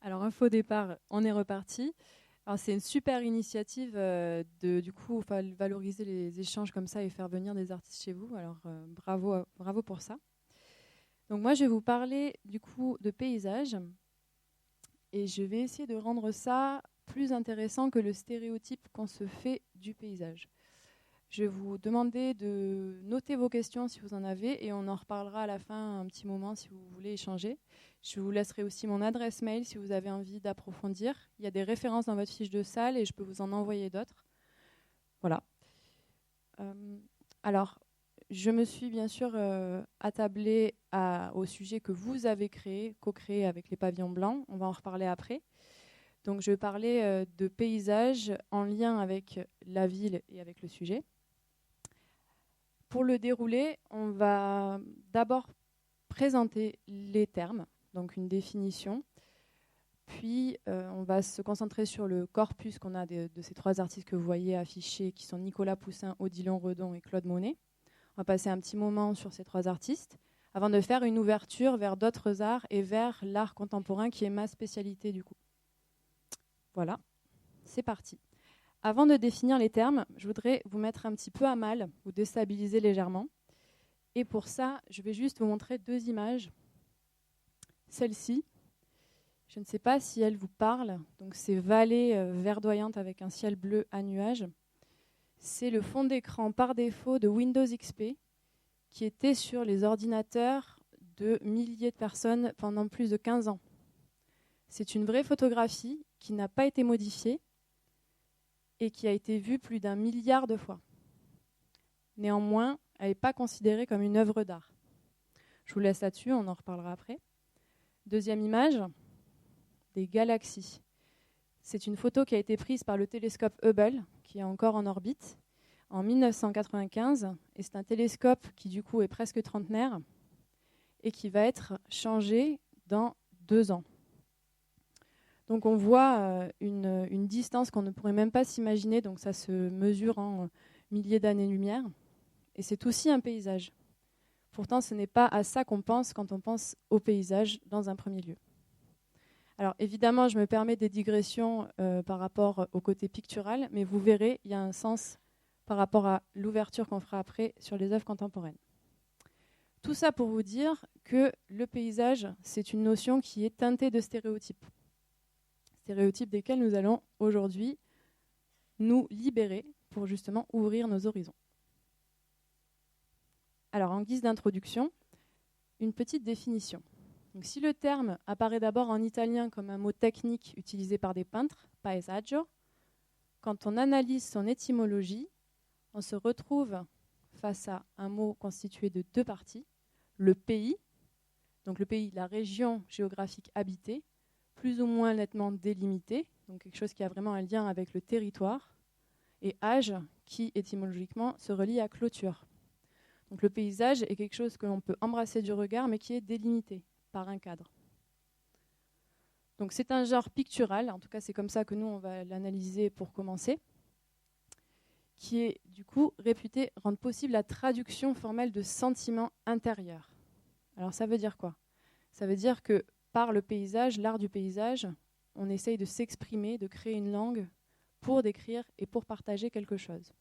Alors, info départ, on est reparti. Alors, c'est une super initiative du coup, valoriser les échanges comme ça et faire venir des artistes chez vous. Alors, bravo pour ça. Donc, moi, je vais vous parler du coup de paysage et je vais essayer de rendre ça plus intéressant que le stéréotype qu'on se fait du paysage. Je vais vous demander de noter vos questions si vous en avez et on en reparlera à la fin un petit moment si vous voulez échanger. Je vous laisserai aussi mon adresse mail si vous avez envie d'approfondir. Il y a des références dans votre fiche de salle et je peux vous en envoyer d'autres. Voilà. Alors, je me suis bien sûr attablée au sujet que vous avez co-créé avec les pavillons blancs. On va en reparler après. Donc, je vais parler de paysage en lien avec la ville et avec le sujet. Pour le dérouler, on va d'abord présenter les termes, donc une définition. Puis, on va se concentrer sur le corpus qu'on a de ces trois artistes que vous voyez affichés, qui sont Nicolas Poussin, Odilon Redon et Claude Monet. On va passer un petit moment sur ces trois artistes, avant de faire une ouverture vers d'autres arts et vers l'art contemporain, qui est ma spécialité du coup. Voilà, c'est parti. Avant de définir les termes, je voudrais vous mettre un petit peu à mal, vous déstabiliser légèrement. Et pour ça, je vais juste vous montrer deux images. Celle-ci, je ne sais pas si elle vous parle. Donc, c'est vallée verdoyante avec un ciel bleu à nuages. C'est le fond d'écran par défaut de Windows XP qui était sur les ordinateurs de milliers de personnes pendant plus de 15 ans. C'est une vraie photographie qui n'a pas été modifiée et qui a été vue plus d'1 milliard de fois. Néanmoins, elle n'est pas considérée comme une œuvre d'art. Je vous laisse là-dessus, on en reparlera après. Deuxième image, des galaxies. C'est une photo qui a été prise par le télescope Hubble, qui est encore en orbite, en 1995. Et c'est un télescope qui, du coup, est presque trentenaire et qui va être changé dans 2 ans. Donc on voit une distance qu'on ne pourrait même pas s'imaginer, donc ça se mesure en milliers d'années-lumière. Et c'est aussi un paysage. Pourtant, ce n'est pas à ça qu'on pense quand on pense au paysage dans un premier lieu. Alors évidemment, je me permets des digressions par rapport au côté pictural, mais vous verrez, il y a un sens par rapport à l'ouverture qu'on fera après sur les œuvres contemporaines. Tout ça pour vous dire que le paysage, c'est une notion qui est teintée de stéréotypes. Stéréotypes desquels nous allons aujourd'hui nous libérer pour justement ouvrir nos horizons. Alors, en guise d'introduction, une petite définition. Donc, si le terme apparaît d'abord en italien comme un mot technique utilisé par des peintres, paesaggio, quand on analyse son étymologie, on se retrouve face à un mot constitué de 2 parties. Le pays, donc le pays, la région géographique habitée, plus ou moins nettement délimitée, donc quelque chose qui a vraiment un lien avec le territoire, et âge, qui étymologiquement se relie à clôture. Donc le paysage est quelque chose que l'on peut embrasser du regard, mais qui est délimité par un cadre. Donc c'est un genre pictural, en tout cas c'est comme ça que nous on va l'analyser pour commencer, qui est du coup réputé rendre possible la traduction formelle de sentiments intérieurs. Alors ça veut dire quoi ? Ça veut dire que par le paysage, l'art du paysage, on essaye de s'exprimer, de créer une langue pour décrire et pour partager quelque chose.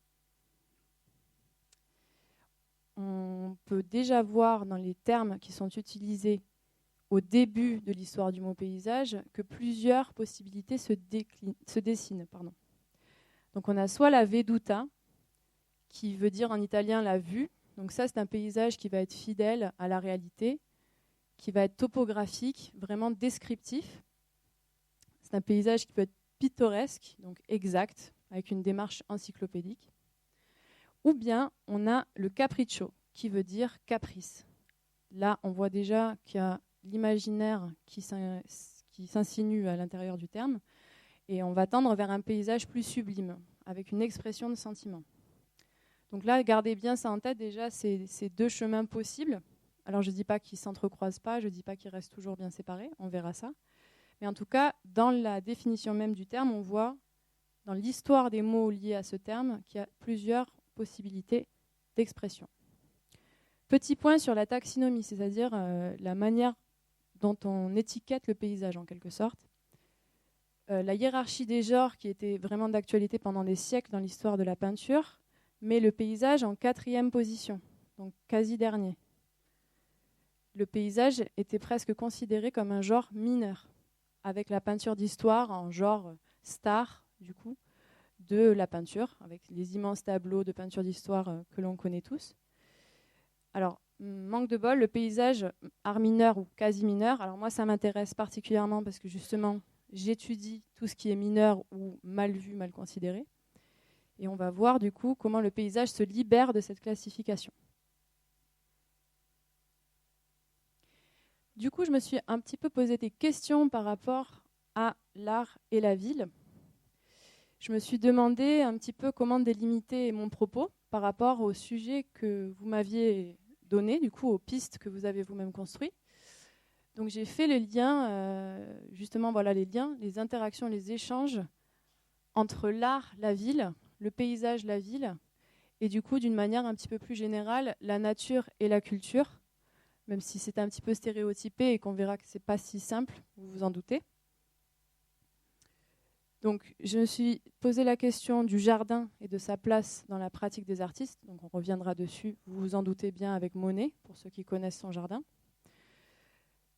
On peut déjà voir dans les termes qui sont utilisés au début de l'histoire du mot paysage que plusieurs possibilités se dessinent. Donc on a soit la veduta, qui veut dire en italien la vue. Donc ça, c'est un paysage qui va être fidèle à la réalité, qui va être topographique, vraiment descriptif. C'est un paysage qui peut être pittoresque, donc exact, avec une démarche encyclopédique. Ou bien on a le capriccio, qui veut dire caprice. Là, on voit déjà qu'il y a l'imaginaire qui s'insinue à l'intérieur du terme, et on va tendre vers un paysage plus sublime, avec une expression de sentiment. Donc là, gardez bien ça en tête, déjà, c'est 2 chemins possibles. Alors, je ne dis pas qu'ils ne s'entrecroisent pas, je ne dis pas qu'ils restent toujours bien séparés, on verra ça. Mais en tout cas, dans la définition même du terme, on voit, dans l'histoire des mots liés à ce terme, qu'il y a plusieurs possibilités d'expression. Petit point sur la taxinomie, c'est-à-dire la manière dont on étiquette le paysage, en quelque sorte. la hiérarchie des genres qui était vraiment d'actualité pendant des siècles dans l'histoire de la peinture, met le paysage en 4e position, donc quasi dernier. Le paysage était presque considéré comme un genre mineur, avec la peinture d'histoire en genre star, du coup, de la peinture, avec les immenses tableaux de peinture d'histoire que l'on connaît tous. Alors, manque de bol, le paysage art mineur ou quasi mineur, alors moi ça m'intéresse particulièrement parce que justement j'étudie tout ce qui est mineur ou mal vu, mal considéré. Et on va voir du coup comment le paysage se libère de cette classification. Du coup, je me suis un petit peu posé des questions par rapport à l'art et la ville. Je me suis demandé un petit peu comment délimiter mon propos par rapport au sujet que vous m'aviez donné, du coup aux pistes que vous avez vous-même construites. Donc j'ai fait les liens, justement voilà les liens, les interactions, les échanges entre l'art, la ville, le paysage, la ville, et du coup d'une manière un petit peu plus générale, la nature et la culture, même si c'est un petit peu stéréotypé et qu'on verra que c'est pas si simple, vous vous en doutez. Donc, je me suis posé la question du jardin et de sa place dans la pratique des artistes. Donc, on reviendra dessus, vous vous en doutez bien, avec Monet, pour ceux qui connaissent son jardin.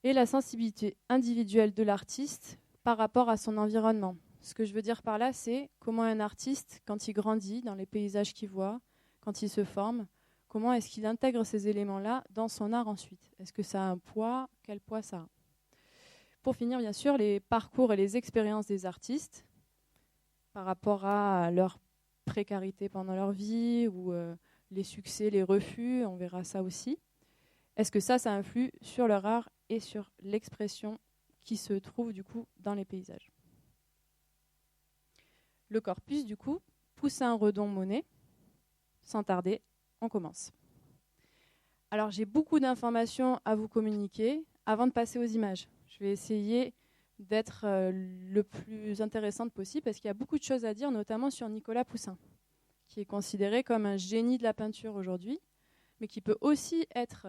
Et la sensibilité individuelle de l'artiste par rapport à son environnement. Ce que je veux dire par là, c'est comment un artiste, quand il grandit dans les paysages qu'il voit, quand il se forme, comment est-ce qu'il intègre ces éléments-là dans son art ensuite? Est-ce que ça a un poids? Quel poids ça a? Pour finir, bien sûr, les parcours et les expériences des artistes par rapport à leur précarité pendant leur vie ou les succès, les refus, on verra ça aussi. Est-ce que ça influe sur leur art et sur l'expression qui se trouve du coup dans les paysages? Le corpus, du coup, Poussin, Redon, Monet. Sans tarder, on commence. Alors, j'ai beaucoup d'informations à vous communiquer avant de passer aux images. Je vais essayer d'être le plus intéressante possible parce qu'il y a beaucoup de choses à dire, notamment sur Nicolas Poussin, qui est considéré comme un génie de la peinture aujourd'hui, mais qui peut aussi être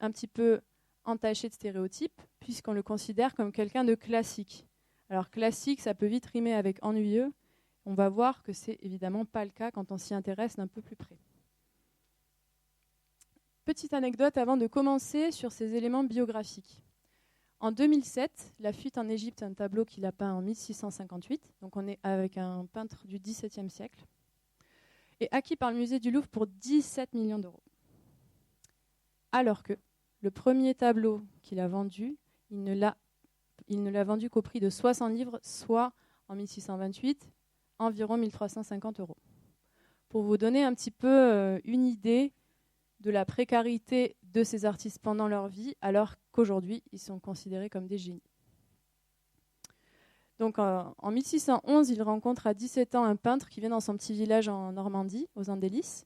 un petit peu entaché de stéréotypes, puisqu'on le considère comme quelqu'un de classique. Alors classique, ça peut vite rimer avec ennuyeux. On va voir que c'est évidemment pas le cas quand on s'y intéresse d'un peu plus près. Petite anecdote avant de commencer sur ces éléments biographiques. En 2007, La fuite en Égypte, un tableau qu'il a peint en 1658, donc on est avec un peintre du XVIIe siècle, est acquis par le musée du Louvre pour 17 millions d'euros. Alors que le premier tableau qu'il a vendu, il ne l'a vendu qu'au prix de 60 livres, soit en 1628, environ 1350 euros. Pour vous donner un petit peu une idée de la précarité de ces artistes pendant leur vie, alors qu'aujourd'hui, ils sont considérés comme des génies. Donc, en 1611, il rencontre à 17 ans un peintre qui vient dans son petit village en Normandie, aux Andelys,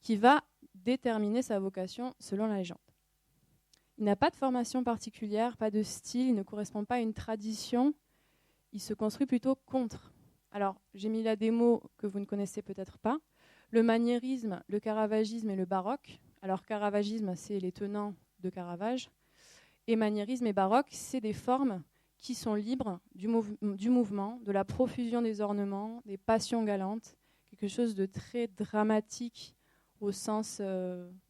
qui va déterminer sa vocation selon la légende. Il n'a pas de formation particulière, pas de style, il ne correspond pas à une tradition, il se construit plutôt contre. Alors, j'ai mis là des mots que vous ne connaissez peut-être pas. Le maniérisme, le caravagisme et le baroque. Alors, caravagisme, c'est les tenants de Caravage. Et maniérisme et baroque, c'est des formes qui sont libres du mouvement, de la profusion des ornements, des passions galantes, quelque chose de très dramatique au sens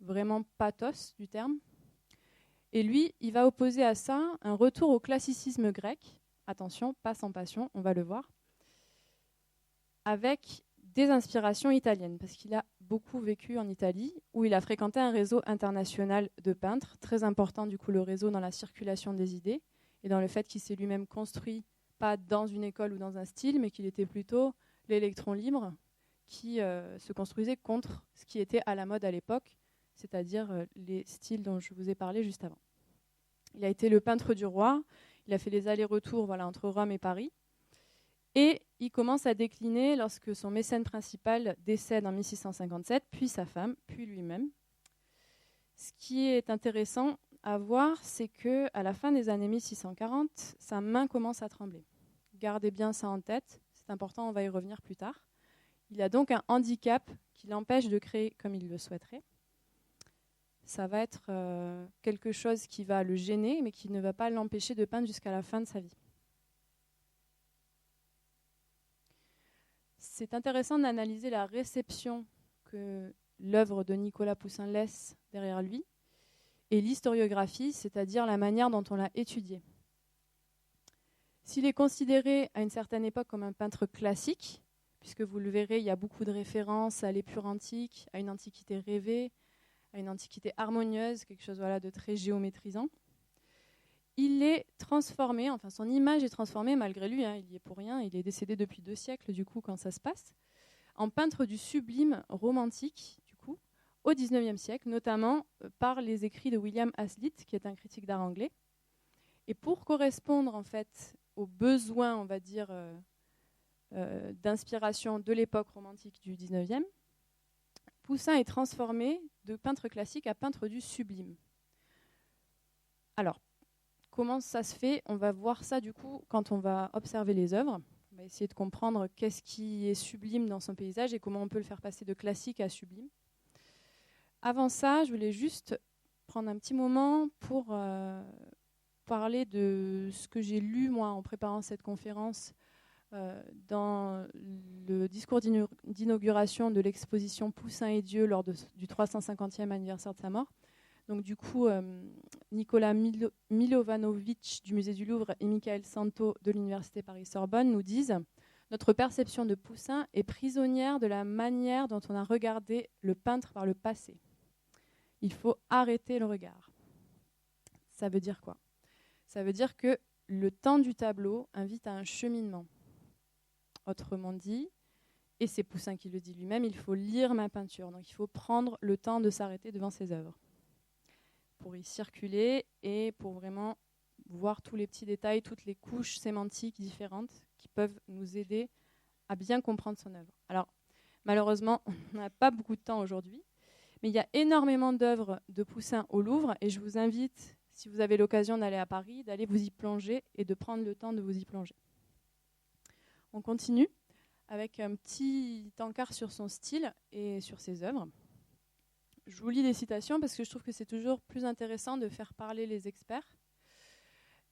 vraiment pathos du terme. Et lui, il va opposer à ça un retour au classicisme grec, attention, pas sans passion, on va le voir, avec des inspirations italiennes, parce qu'il a beaucoup vécu en Italie, où il a fréquenté un réseau international de peintres, très important du coup le réseau dans la circulation des idées, et dans le fait qu'il s'est lui-même construit, pas dans une école ou dans un style, mais qu'il était plutôt l'électron libre, qui se construisait contre ce qui était à la mode à l'époque, c'est-à-dire les styles dont je vous ai parlé juste avant. Il a été le peintre du roi, il a fait les allers-retours entre Rome et Paris, et il commence à décliner lorsque son mécène principal décède en 1657, puis sa femme, puis lui-même. Ce qui est intéressant à voir, c'est qu'à la fin des années 1640, sa main commence à trembler. Gardez bien ça en tête, c'est important, on va y revenir plus tard. Il a donc un handicap qui l'empêche de créer comme il le souhaiterait. Ça va être quelque chose qui va le gêner, mais qui ne va pas l'empêcher de peindre jusqu'à la fin de sa vie. c'est intéressant d'analyser la réception que l'œuvre de Nicolas Poussin laisse derrière lui et l'historiographie, c'est-à-dire la manière dont on l'a étudié. S'il est considéré à une certaine époque comme un peintre classique, puisque vous le verrez, il y a beaucoup de références à l'épure antique, à une antiquité rêvée, à une antiquité harmonieuse, quelque chose de très géométrisant. Il est transformé, enfin son image est transformée malgré lui, il y est pour rien, il est décédé depuis 2 siècles du coup quand ça se passe, en peintre du sublime romantique du coup, au XIXe siècle, notamment par les écrits de William Hazlitt, qui est un critique d'art anglais. Et pour correspondre en fait aux besoins, on va dire, d'inspiration de l'époque romantique du XIXe, Poussin est transformé de peintre classique à peintre du sublime. Alors, comment ça se fait? On va voir ça du coup quand on va observer les œuvres. On va essayer de comprendre qu'est-ce qui est sublime dans son paysage et comment on peut le faire passer de classique à sublime. Avant ça, je voulais juste prendre un petit moment pour parler de ce que j'ai lu moi en préparant cette conférence dans le discours d'inauguration de l'exposition Poussin et Dieu lors du 350e anniversaire de sa mort. Donc du coup, Nicolas Milovanovic du Musée du Louvre et Michael Santo de l'Université Paris-Sorbonne nous disent « Notre perception de Poussin est prisonnière de la manière dont on a regardé le peintre par le passé. Il faut arrêter le regard. » Ça veut dire quoi? Ça veut dire que le temps du tableau invite à un cheminement. Autrement dit, et c'est Poussin qui le dit lui-même, il faut lire ma peinture. Donc il faut prendre le temps de s'arrêter devant ses œuvres pour y circuler et pour vraiment voir tous les petits détails, toutes les couches sémantiques différentes qui peuvent nous aider à bien comprendre son œuvre. Alors, malheureusement, on n'a pas beaucoup de temps aujourd'hui, mais il y a énormément d'œuvres de Poussin au Louvre et je vous invite, si vous avez l'occasion d'aller à Paris, d'aller vous y plonger et de prendre le temps de vous y plonger. On continue avec un petit encart sur son style et sur ses œuvres. Je vous lis des citations parce que je trouve que c'est toujours plus intéressant de faire parler les experts.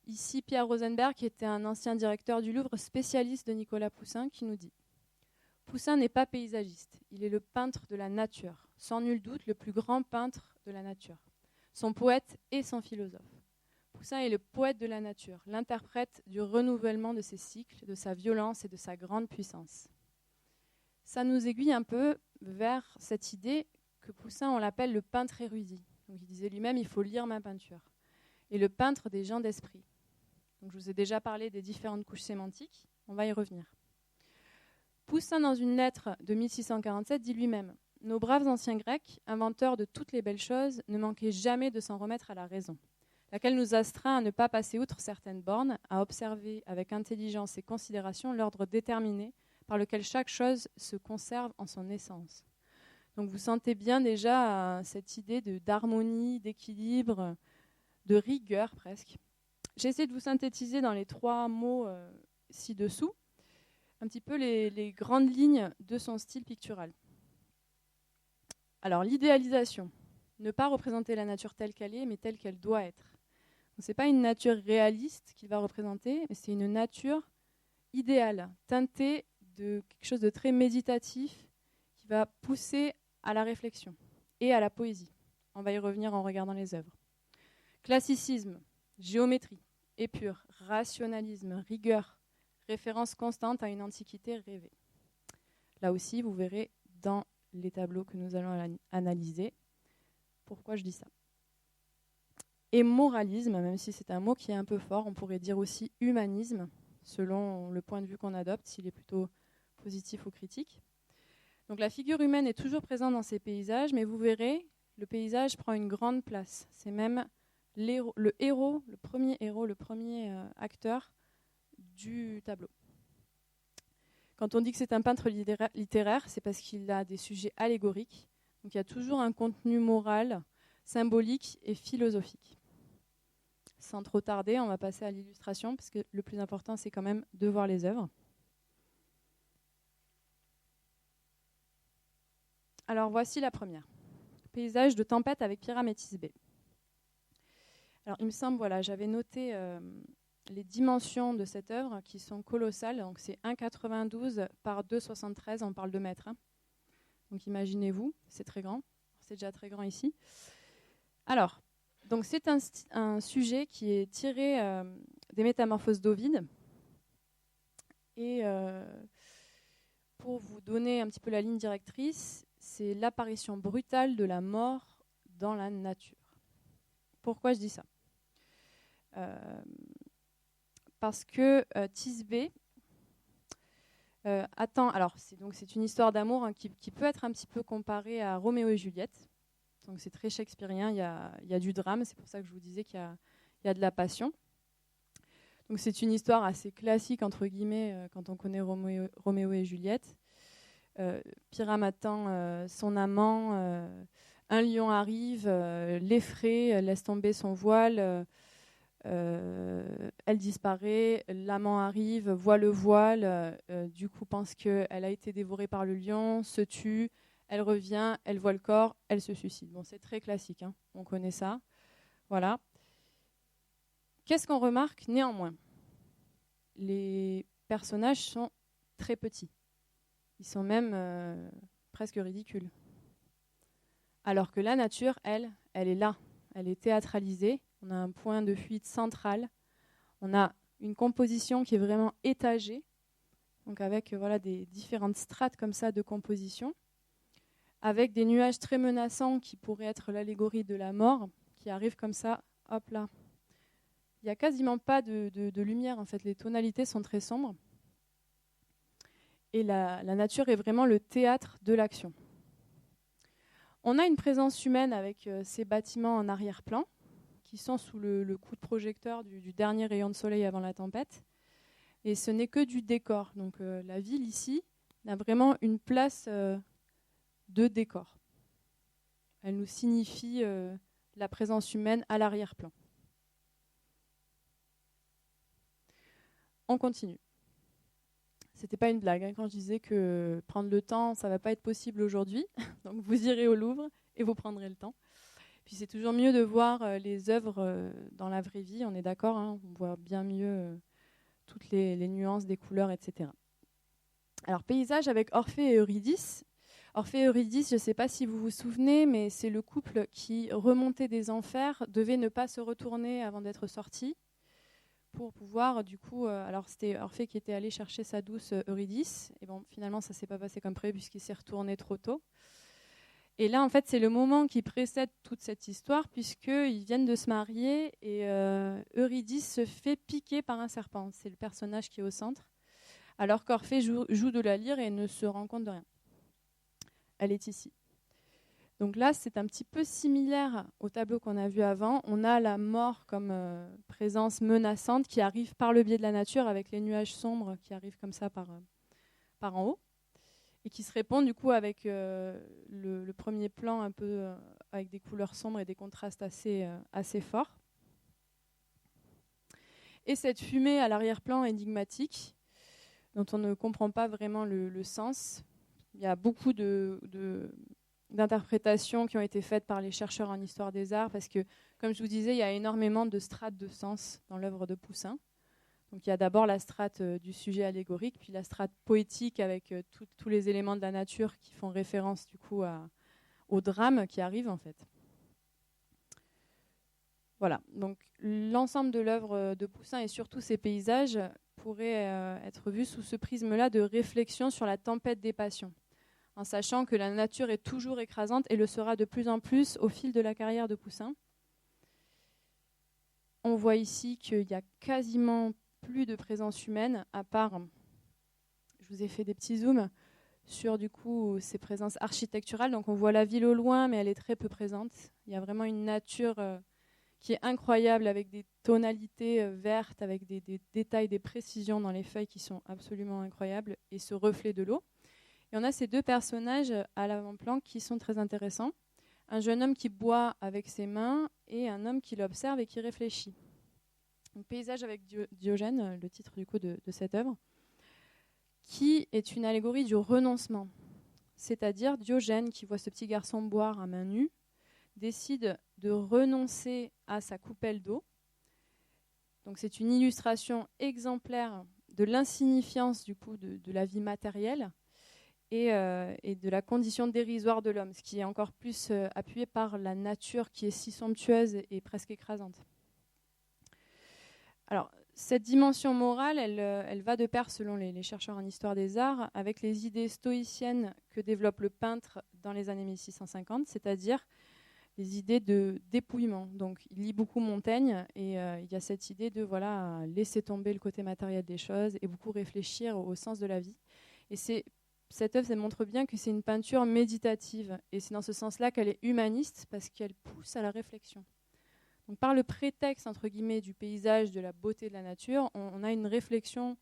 Ici, Pierre Rosenberg, qui était un ancien directeur du Louvre, spécialiste de Nicolas Poussin, qui nous dit « Poussin n'est pas paysagiste, il est le peintre de la nature, sans nul doute le plus grand peintre de la nature, son poète et son philosophe. Poussin est le poète de la nature, l'interprète du renouvellement de ses cycles, de sa violence et de sa grande puissance. » Ça nous aiguille un peu vers cette idée que Poussin, on l'appelle le peintre érudit. Donc, il disait lui-même, il faut lire ma peinture. Et le peintre des gens d'esprit. Donc, je vous ai déjà parlé des différentes couches sémantiques, on va y revenir. Poussin, dans une lettre de 1647, dit lui-même « Nos braves anciens Grecs, inventeurs de toutes les belles choses, ne manquaient jamais de s'en remettre à la raison, laquelle nous astreint à ne pas passer outre certaines bornes, à observer avec intelligence et considération l'ordre déterminé par lequel chaque chose se conserve en son essence. » Donc vous sentez bien déjà cette idée d'harmonie, d'équilibre, de rigueur presque. J'essaie de vous synthétiser dans les 3 mots ci-dessous, un petit peu les grandes lignes de son style pictural. Alors l'idéalisation, ne pas représenter la nature telle qu'elle est, mais telle qu'elle doit être. Ce n'est pas une nature réaliste qu'il va représenter, mais c'est une nature idéale, teintée de quelque chose de très méditatif, qui va pousser à la réflexion et à la poésie. On va y revenir en regardant les œuvres. Classicisme, géométrie, épure, rationalisme, rigueur, référence constante à une antiquité rêvée. Là aussi, vous verrez dans les tableaux que nous allons analyser pourquoi je dis ça. Et moralisme, même si c'est un mot qui est un peu fort, on pourrait dire aussi humanisme, selon le point de vue qu'on adopte, s'il est plutôt positif ou critique. Donc la figure humaine est toujours présente dans ces paysages, mais vous verrez, le paysage prend une grande place. C'est même le premier acteur du tableau. Quand on dit que c'est un peintre littéraire, c'est parce qu'il a des sujets allégoriques. Donc il y a toujours un contenu moral, symbolique et philosophique. Sans trop tarder, on va passer à l'illustration, parce que le plus important, c'est quand même de voir les œuvres. Alors voici la première. Paysage de tempête avec Pyramétis B. Alors il me semble, voilà, j'avais noté les dimensions de cette œuvre qui sont colossales. Donc c'est 1,92 par 2,73, on parle de mètres. Hein. Donc imaginez-vous, c'est très grand. C'est déjà très grand ici. Alors, donc c'est un sujet qui est tiré des Métamorphoses d'Ovide. Et pour vous donner un petit peu la ligne directrice, c'est l'apparition brutale de la mort dans la nature. Pourquoi je dis ça ? Parce que Thisbé attend. Alors, c'est une histoire d'amour hein, qui peut être un petit peu comparée à Roméo et Juliette. Donc, c'est très shakespearien. Il y a du drame. C'est pour ça que je vous disais qu'il y a de la passion. Donc, c'est une histoire assez classique entre guillemets quand on connaît Roméo et Juliette. Pyrame attend son amant. Un lion arrive, l'effraie, laisse tomber son voile. Elle disparaît, l'amant arrive, voit le voile, du coup pense qu'elle a été dévorée par le lion, se tue, elle revient, elle voit le corps, elle se suicide. Bon, c'est très classique, hein, on connaît ça. Voilà. Qu'est-ce qu'on remarque néanmoins ? Les personnages sont très petits. Ils sont même presque ridicules. Alors que la nature, elle est là, elle est théâtralisée. On a un point de fuite central. On a une composition qui est vraiment étagée, donc avec des différentes strates comme ça de composition, avec des nuages très menaçants qui pourraient être l'allégorie de la mort, qui arrivent comme ça, hop là. Il n'y a quasiment pas de lumière, en fait. Les tonalités sont très sombres. Et la nature est vraiment le théâtre de l'action. On a une présence humaine avec ces bâtiments en arrière-plan, qui sont sous le coup de projecteur du dernier rayon de soleil avant la tempête. Et ce n'est que du décor. Donc la ville ici a vraiment une place de décor. Elle nous signifie la présence humaine à l'arrière-plan. On continue. C'était pas une blague hein, quand je disais que prendre le temps, ça va pas être possible aujourd'hui. Donc vous irez au Louvre et vous prendrez le temps. Puis c'est toujours mieux de voir les œuvres dans la vraie vie, on est d'accord, hein, on voit bien mieux toutes les nuances des couleurs, etc. Alors paysage avec Orphée et Eurydice. Orphée et Eurydice, je ne sais pas si vous vous souvenez, mais c'est le couple qui, remonté des enfers, devait ne pas se retourner avant d'être sorti pour pouvoir, du coup, alors c'était Orphée qui était allé chercher sa douce Eurydice, et bon, finalement ça ne s'est pas passé comme prévu puisqu'il s'est retourné trop tôt. Et là, en fait, c'est le moment qui précède toute cette histoire, puisqu'ils viennent de se marier et Eurydice se fait piquer par un serpent. C'est le personnage qui est au centre, alors qu'Orphée joue de la lyre et ne se rend compte de rien. Elle est ici. Donc là, c'est un petit peu similaire au tableau qu'on a vu avant. On a la mort comme présence menaçante qui arrive par le biais de la nature, avec les nuages sombres qui arrivent comme ça par en haut. Et qui se répond du coup avec le premier plan un peu avec des couleurs sombres et des contrastes assez forts. Et cette fumée à l'arrière-plan énigmatique, dont on ne comprend pas vraiment le sens. Il y a beaucoup d'interprétations qui ont été faites par les chercheurs en histoire des arts, parce que, comme je vous disais, il y a énormément de strates de sens dans l'œuvre de Poussin. Donc il y a d'abord la strate du sujet allégorique, puis la strate poétique avec tous les éléments de la nature qui font référence du coup au drame qui arrive en fait. Voilà, donc l'ensemble de l'œuvre de Poussin et surtout ses paysages pourraient être vus sous ce prisme-là de réflexion sur la tempête des passions, en sachant que la nature est toujours écrasante et le sera de plus en plus au fil de la carrière de Poussin. On voit ici qu'il y a quasiment plus de présence humaine, à part, je vous ai fait des petits zooms sur du coup ces présences architecturales. Donc on voit la ville au loin, mais elle est très peu présente. Il y a vraiment une nature qui est incroyable, avec des tonalités vertes, avec des détails, des précisions dans les feuilles qui sont absolument incroyables, et ce reflet de l'eau. Et on a ces deux personnages à l'avant-plan qui sont très intéressants. Un jeune homme qui boit avec ses mains et un homme qui l'observe et qui réfléchit. Donc, paysage avec Diogène, le titre du coup de cette œuvre, qui est une allégorie du renoncement. C'est-à-dire Diogène, qui voit ce petit garçon boire à main nue, décide de renoncer à sa coupelle d'eau Donc c'est une illustration exemplaire de l'insignifiance du coup de la vie matérielle et de la condition dérisoire de l'homme, ce qui est encore plus appuyé par la nature qui est si somptueuse et presque écrasante. Alors, cette dimension morale, elle va de pair, selon les chercheurs en histoire des arts, avec les idées stoïciennes que développe le peintre dans les années 1650, c'est-à-dire les idées de dépouillement. Donc, il lit beaucoup Montaigne et il y a cette idée de laisser tomber le côté matériel des choses et beaucoup réfléchir au sens de la vie. Et cette œuvre, elle montre bien que c'est une peinture méditative. Et c'est dans ce sens-là qu'elle est humaniste, parce qu'elle pousse à la réflexion. Donc, par le prétexte, entre guillemets, du paysage, de la beauté de la nature, on a une réflexion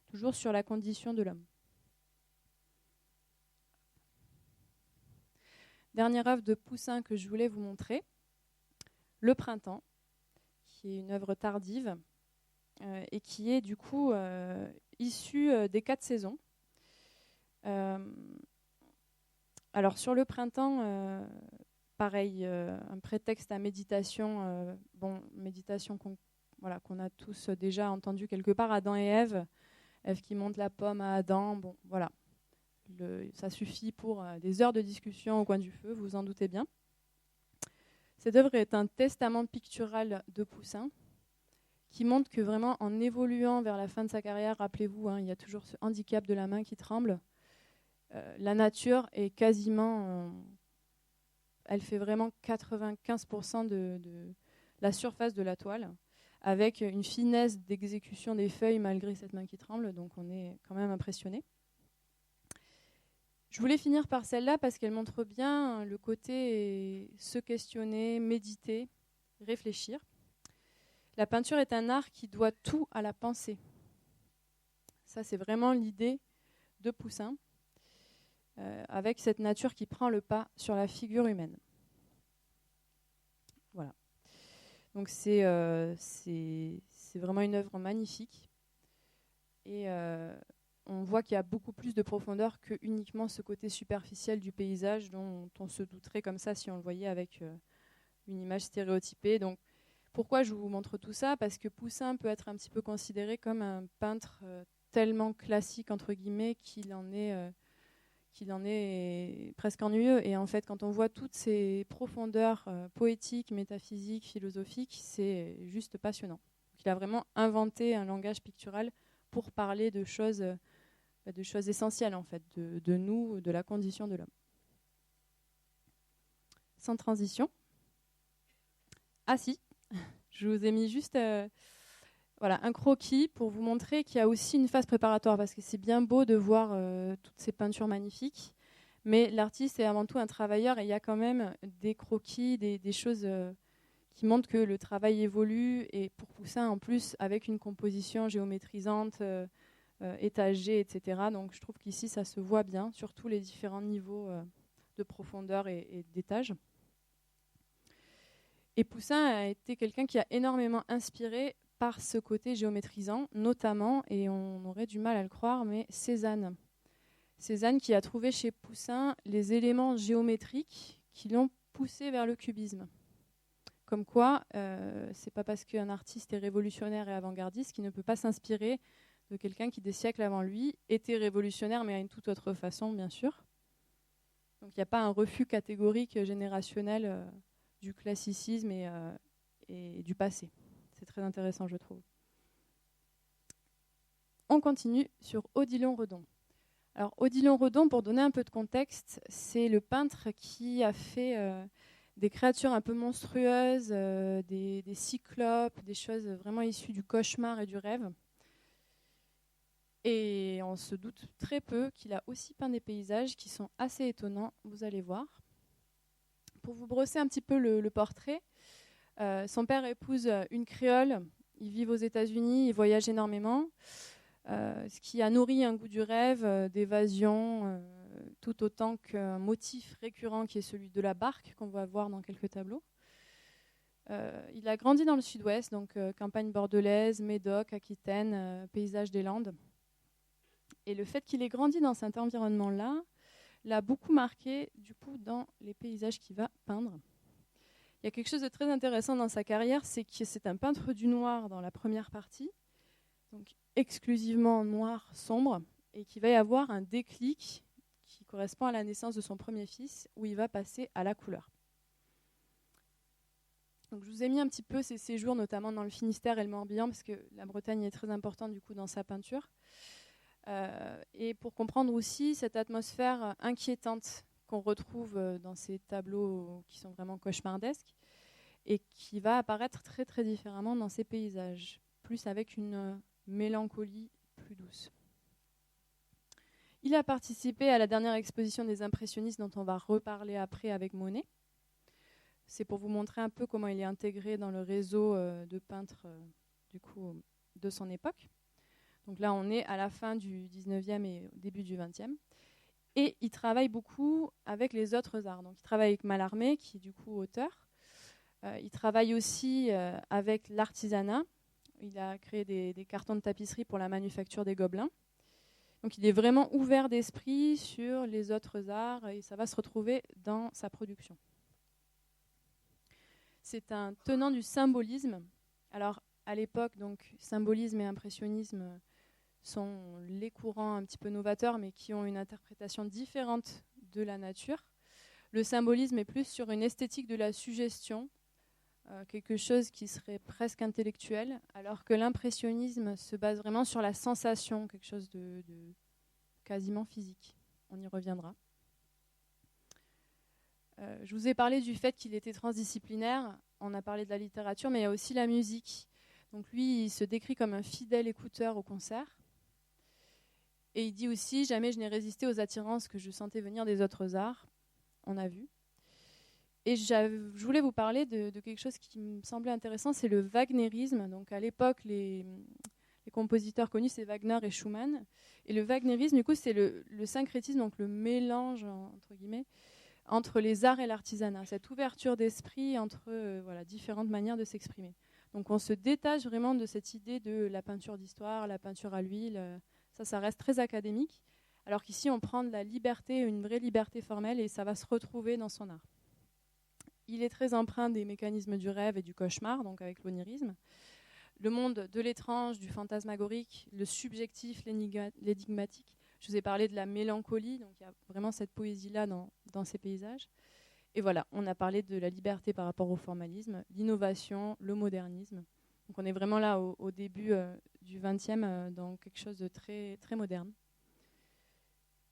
toujours sur la condition de l'homme. Dernière œuvre de Poussin que je voulais vous montrer, Le Printemps, qui est une œuvre tardive et qui est du coup issue des 4 saisons. Alors sur Le Printemps, pareil, un prétexte à méditation, méditation qu'on a tous déjà entendu quelque part, Adam et Ève qui montre la pomme à Adam, ça suffit pour des heures de discussion au coin du feu, vous vous en doutez bien. Cette œuvre est un testament pictural de Poussin qui montre que vraiment en évoluant vers la fin de sa carrière, rappelez-vous, il y a toujours ce handicap de la main qui tremble, la nature est quasiment... elle fait vraiment 95% de la surface de la toile, avec une finesse d'exécution des feuilles malgré cette main qui tremble, donc on est quand même impressionné. Je voulais finir par celle-là parce qu'elle montre bien le côté se questionner, méditer, réfléchir. La peinture est un art qui doit tout à la pensée. Ça, c'est vraiment l'idée de Poussin, avec cette nature qui prend le pas sur la figure humaine. Voilà. Donc c'est vraiment une œuvre magnifique. Et on voit qu'il y a beaucoup plus de profondeur que uniquement ce côté superficiel du paysage dont on se douterait comme ça si on le voyait avec une image stéréotypée. Donc pourquoi je vous montre tout ça? Parce que Poussin peut être un petit peu considéré comme un peintre tellement classique, entre guillemets, qu'il en est presque ennuyeux. Et en fait, quand on voit toutes ces profondeurs poétiques, métaphysiques, philosophiques, c'est juste passionnant. Donc, il a vraiment inventé un langage pictural pour parler de choses essentielles, en fait, de nous, de la condition de l'homme. Sans transition. Ah si, je vous ai mis juste un croquis pour vous montrer qu'il y a aussi une phase préparatoire, parce que c'est bien beau de voir toutes ces peintures magnifiques, mais l'artiste est avant tout un travailleur et il y a quand même des croquis, des choses qui montrent que le travail évolue, et pour Poussin en plus avec une composition géométrisante, étagée, etc. Donc je trouve qu'ici ça se voit bien sur tous les différents niveaux de profondeur et d'étage. Et Poussin a été quelqu'un qui a énormément inspiré par ce côté géométrisant, notamment, et on aurait du mal à le croire, mais Cézanne. Cézanne qui a trouvé chez Poussin les éléments géométriques qui l'ont poussé vers le cubisme. Comme quoi, c'est pas parce qu'un artiste est révolutionnaire et avant-gardiste qu'il ne peut pas s'inspirer de quelqu'un qui, des siècles avant lui, était révolutionnaire, mais à une toute autre façon, bien sûr. Donc il n'y a pas un refus catégorique générationnel du classicisme et du passé. C'est très intéressant, je trouve. On continue sur Odilon Redon. Alors, Odilon Redon, pour donner un peu de contexte, c'est le peintre qui a fait des créatures un peu monstrueuses, des cyclopes, des choses vraiment issues du cauchemar et du rêve. Et on se doute très peu qu'il a aussi peint des paysages qui sont assez étonnants, vous allez voir. Pour vous brosser un petit peu le portrait, son père épouse une créole, ils vivent aux États-Unis, ils voyagent énormément, ce qui a nourri un goût du rêve, d'évasion, tout autant qu'un motif récurrent qui est celui de la barque, qu'on va voir dans quelques tableaux. Il a grandi dans le sud-ouest, donc campagne bordelaise, Médoc, Aquitaine, paysage des Landes. Et le fait qu'il ait grandi dans cet environnement-là l'a beaucoup marqué du coup, dans les paysages qu'il va peindre. Il y a quelque chose de très intéressant dans sa carrière, c'est que c'est un peintre du noir dans la première partie, donc exclusivement noir, sombre, et qu'il va y avoir un déclic qui correspond à la naissance de son premier fils, où il va passer à la couleur. Donc, je vous ai mis un petit peu ses séjours, notamment dans le Finistère et le Morbihan, parce que la Bretagne est très importante du coup dans sa peinture. Et pour comprendre aussi cette atmosphère inquiétante qu'on retrouve dans ces tableaux qui sont vraiment cauchemardesques et qui va apparaître très très différemment dans ces paysages, plus avec une mélancolie plus douce. Il a participé à la dernière exposition des impressionnistes dont on va reparler après avec Monet. C'est pour vous montrer un peu comment il est intégré dans le réseau de peintres du coup, de son époque. Donc là, on est à la fin du 19e et au début du 20e. Et il travaille beaucoup avec les autres arts. Donc il travaille avec Mallarmé, qui est du coup auteur. Il travaille aussi avec l'artisanat. Il a créé des cartons de tapisserie pour la manufacture des Gobelins. Donc il est vraiment ouvert d'esprit sur les autres arts et ça va se retrouver dans sa production. C'est un tenant du symbolisme. Alors à l'époque, donc symbolisme et impressionnisme sont les courants un petit peu novateurs, mais qui ont une interprétation différente de la nature. Le symbolisme est plus sur une esthétique de la suggestion, quelque chose qui serait presque intellectuel, alors que l'impressionnisme se base vraiment sur la sensation, quelque chose de quasiment physique. On y reviendra. Je vous ai parlé du fait qu'il était transdisciplinaire, on a parlé de la littérature, mais il y a aussi la musique. Donc lui, il se décrit comme un fidèle écouteur au concert. Et il dit aussi « Jamais je n'ai résisté aux attirances que je sentais venir des autres arts ». On a vu. Et je voulais vous parler de quelque chose qui me semblait intéressant, c'est le wagnérisme. Donc à l'époque, les compositeurs connus, c'est Wagner et Schumann. Et le wagnérisme, du coup, c'est le syncrétisme, donc le mélange, entre guillemets, entre les arts et l'artisanat. Cette ouverture d'esprit entre différentes manières de s'exprimer. Donc on se détache vraiment de cette idée de la peinture d'histoire, la peinture à l'huile. Ça reste très académique. Alors qu'ici, on prend de la liberté, une vraie liberté formelle, et ça va se retrouver dans son art. Il est très empreint des mécanismes du rêve et du cauchemar, donc avec l'onirisme. Le monde de l'étrange, du fantasmagorique, le subjectif, l'énigmatique. Je vous ai parlé de la mélancolie, donc il y a vraiment cette poésie-là dans ces paysages. Et voilà, on a parlé de la liberté par rapport au formalisme, l'innovation, le modernisme. Donc on est vraiment là au début du XXe, dans quelque chose de très, très moderne.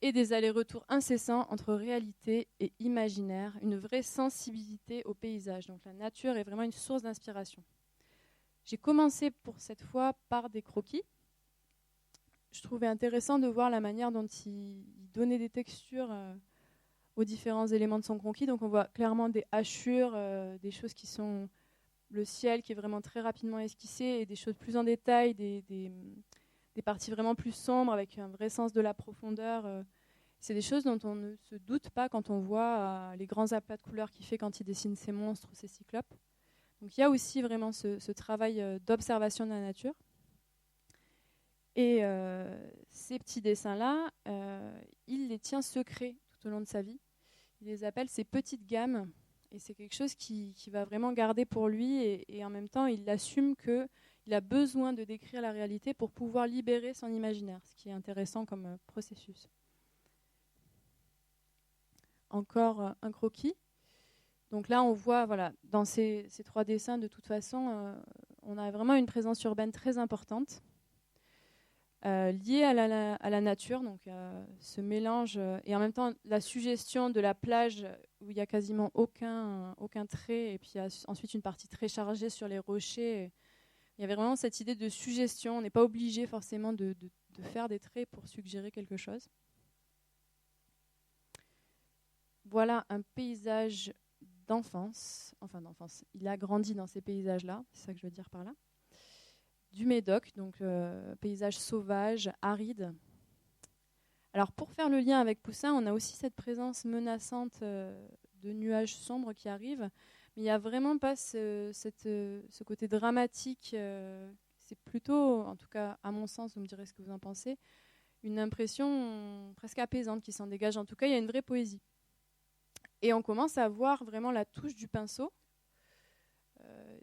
Et des allers-retours incessants entre réalité et imaginaire, une vraie sensibilité au paysage. Donc la nature est vraiment une source d'inspiration. J'ai commencé pour cette fois par des croquis. Je trouvais intéressant de voir la manière dont il donnait des textures aux différents éléments de son croquis. Donc on voit clairement des hachures, des choses qui sont le ciel qui est vraiment très rapidement esquissé et des choses plus en détail, des parties vraiment plus sombres avec un vrai sens de la profondeur. C'est des choses dont on ne se doute pas quand on voit les grands aplats de couleurs qu'il fait quand il dessine ses monstres ou ses cyclopes. Donc il y a aussi vraiment ce travail d'observation de la nature. Et ces petits dessins-là, il les tient secrets tout au long de sa vie. Il les appelle ses petites gammes. Et c'est quelque chose qu'il va vraiment garder pour lui. Et en même temps, il assume qu'il a besoin de décrire la réalité pour pouvoir libérer son imaginaire, ce qui est intéressant comme processus. Encore un croquis. Donc là, on voit, dans ces trois dessins, de toute façon, on a vraiment une présence urbaine très importante, liée à la nature, donc ce mélange, et en même temps la suggestion de la plage où il n'y a quasiment aucun trait, et puis il y a ensuite une partie très chargée sur les rochers. Il y avait vraiment cette idée de suggestion. On n'est pas obligé forcément de faire des traits pour suggérer quelque chose. Voilà un paysage d'enfance. Il a grandi dans ces paysages-là, c'est ça que je veux dire par là. Du Médoc, donc paysage sauvage, aride. Alors pour faire le lien avec Poussin, on a aussi cette présence menaçante de nuages sombres qui arrivent, mais il n'y a vraiment pas ce côté dramatique. C'est plutôt, en tout cas à mon sens, vous me direz ce que vous en pensez, une impression presque apaisante qui s'en dégage. En tout cas, il y a une vraie poésie. Et on commence à voir vraiment la touche du pinceau.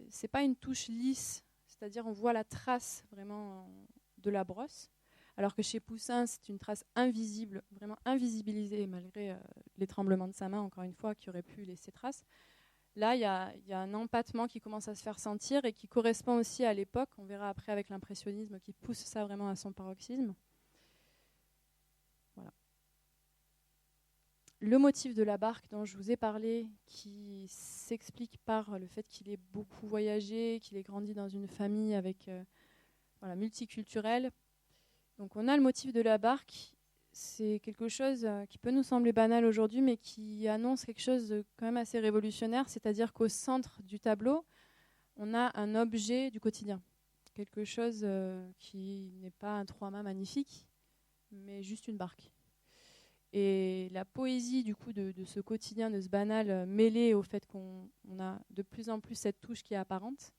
c'est pas une touche lisse, c'est-à-dire on voit la trace vraiment de la brosse, alors que chez Poussin, c'est une trace invisible, vraiment invisibilisée, malgré les tremblements de sa main, encore une fois, qui auraient pu laisser trace. Là, il y a un empattement qui commence à se faire sentir et qui correspond aussi à l'époque. On verra après avec l'impressionnisme qui pousse ça vraiment à son paroxysme. Voilà. Le motif de la barque dont je vous ai parlé, qui s'explique par le fait qu'il ait beaucoup voyagé, qu'il ait grandi dans une famille avec, multiculturelle. Donc on a le motif de la barque. C'est quelque chose qui peut nous sembler banal aujourd'hui, mais qui annonce quelque chose de quand même assez révolutionnaire, c'est-à-dire qu'au centre du tableau, on a un objet du quotidien. Quelque chose qui n'est pas un trois-mâts magnifique, mais juste une barque. Et la poésie du coup de ce quotidien, de ce banal, mêlé au fait qu'on a de plus en plus cette touche qui est apparente,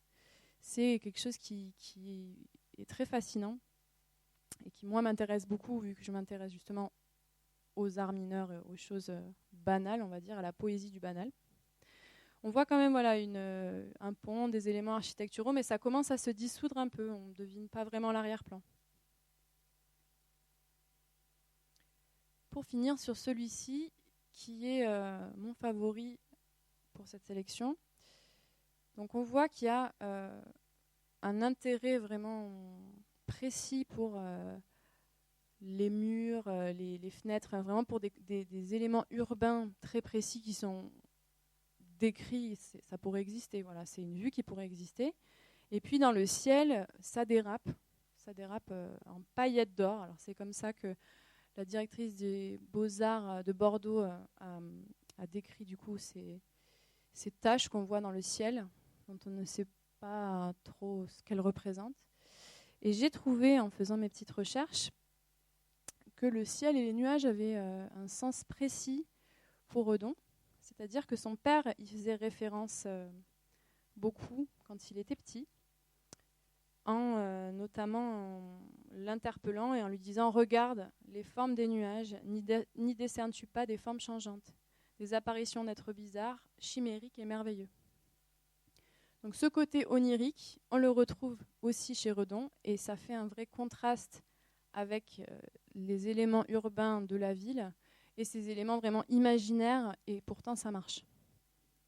c'est quelque chose qui est très fascinant et qui moi m'intéresse beaucoup, vu que je m'intéresse justement aux arts mineurs, aux choses banales, on va dire, à la poésie du banal. On voit quand même un pont, des éléments architecturaux, mais ça commence à se dissoudre un peu, on ne devine pas vraiment l'arrière-plan. Pour finir sur celui-ci, qui est mon favori pour cette sélection. Donc on voit qu'il y a un intérêt vraiment précis pour les murs, les fenêtres, vraiment pour des éléments urbains très précis qui sont décrits. Ça pourrait exister, voilà, c'est une vue qui pourrait exister. Et puis dans le ciel, ça dérape en paillettes d'or. Alors c'est comme ça que la directrice des Beaux-Arts de Bordeaux a décrit du coup ces taches qu'on voit dans le ciel, dont on ne sait pas trop ce qu'elles représentent. Et j'ai trouvé, en faisant mes petites recherches, que le ciel et les nuages avaient un sens précis pour Redon. C'est-à-dire que son père y faisait référence beaucoup quand il était petit, notamment en l'interpellant et en lui disant « Regarde les formes des nuages, n'y décernes-tu pas des formes changeantes, des apparitions d'êtres bizarres, chimériques et merveilleux ?» Donc ce côté onirique, on le retrouve aussi chez Redon, et ça fait un vrai contraste avec les éléments urbains de la ville et ces éléments vraiment imaginaires, et pourtant ça marche.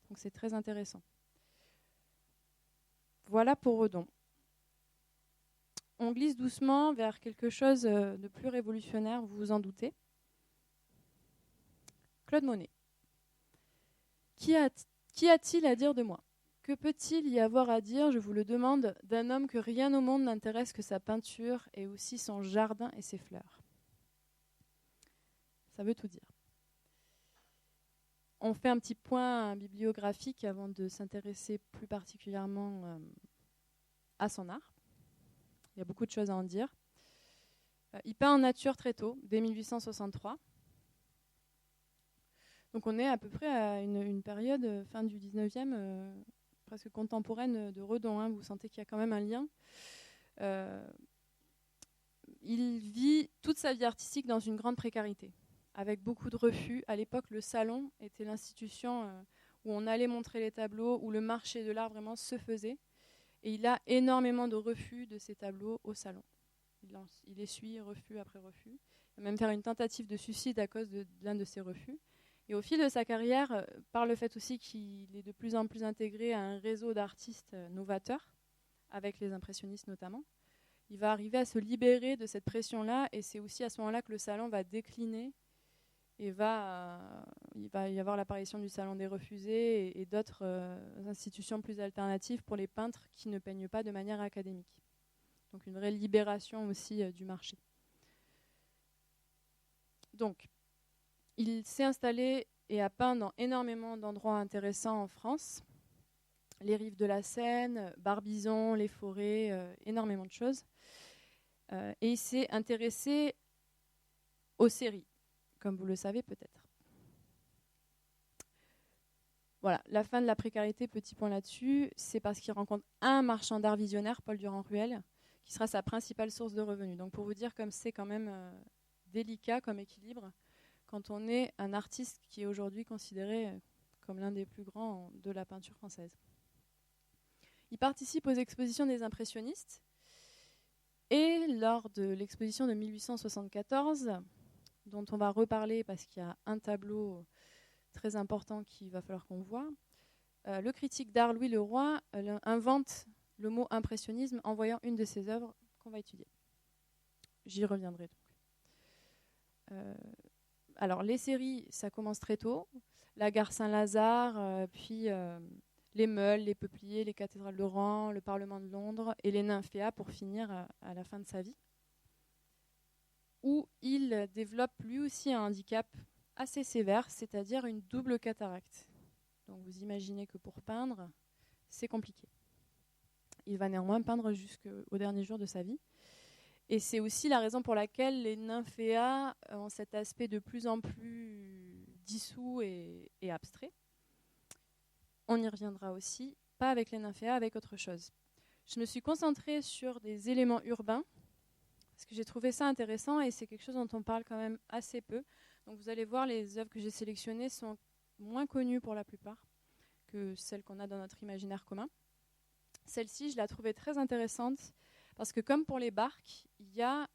Donc c'est très intéressant. Voilà pour Redon. On glisse doucement vers quelque chose de plus révolutionnaire, vous vous en doutez. Claude Monet. Qu'y a-t-il à dire de moi ? Que peut-il y avoir à dire, je vous le demande, d'un homme que rien au monde n'intéresse que sa peinture et aussi son jardin et ses fleurs ? Ça veut tout dire. On fait un petit point bibliographique avant de s'intéresser plus particulièrement à son art. Il y a beaucoup de choses à en dire. Il peint en nature très tôt, dès 1863. Donc on est à peu près à une période, fin du 19e, presque contemporaine de Redon. Hein. Vous sentez qu'il y a quand même un lien. Il vit toute sa vie artistique dans une grande précarité, avec beaucoup de refus. À l'époque, le salon était l'institution où on allait montrer les tableaux, où le marché de l'art vraiment se faisait. Et il a énormément de refus de ses tableaux au salon. Il essuie refus après refus. Il va même faire une tentative de suicide à cause de l'un de ses refus. Et au fil de sa carrière, par le fait aussi qu'il est de plus en plus intégré à un réseau d'artistes novateurs, avec les impressionnistes notamment, il va arriver à se libérer de cette pression-là, et c'est aussi à ce moment-là que le salon va décliner, et il va y avoir l'apparition du Salon des Refusés et d'autres institutions plus alternatives pour les peintres qui ne peignent pas de manière académique. Donc une vraie libération aussi du marché. Donc, il s'est installé et a peint dans énormément d'endroits intéressants en France. Les rives de la Seine, Barbizon, les forêts, énormément de choses. Et il s'est intéressé aux séries, comme vous le savez peut-être. Voilà, la fin de la précarité, petit point là-dessus, c'est parce qu'il rencontre un marchand d'art visionnaire, Paul Durand-Ruel, qui sera sa principale source de revenus. Donc pour vous dire comme c'est quand même délicat comme équilibre, quand on est un artiste qui est aujourd'hui considéré comme l'un des plus grands de la peinture française. Il participe aux expositions des impressionnistes. Et lors de l'exposition de 1874, dont on va reparler parce qu'il y a un tableau très important qu'il va falloir qu'on voit, le critique d'art Louis Leroy invente le mot impressionnisme en voyant une de ses œuvres qu'on va étudier. J'y reviendrai donc. Alors les séries, ça commence très tôt. La gare Saint-Lazare, puis les Meules, les Peupliers, les cathédrales de Rouen, le Parlement de Londres et les Nymphéas pour finir à la fin de sa vie, où il développe lui aussi un handicap assez sévère, c'est-à-dire une double cataracte. Donc vous imaginez que pour peindre, c'est compliqué. Il va néanmoins peindre jusqu'au dernier jour de sa vie. Et c'est aussi la raison pour laquelle les Nymphéas ont cet aspect de plus en plus dissous et abstrait. On y reviendra aussi, pas avec les Nymphéas, avec autre chose. Je me suis concentrée sur des éléments urbains, parce que j'ai trouvé ça intéressant et c'est quelque chose dont on parle quand même assez peu. Donc vous allez voir, les œuvres que j'ai sélectionnées sont moins connues pour la plupart que celles qu'on a dans notre imaginaire commun. Celle-ci, je la trouvais très intéressante parce que comme pour les barques, il y a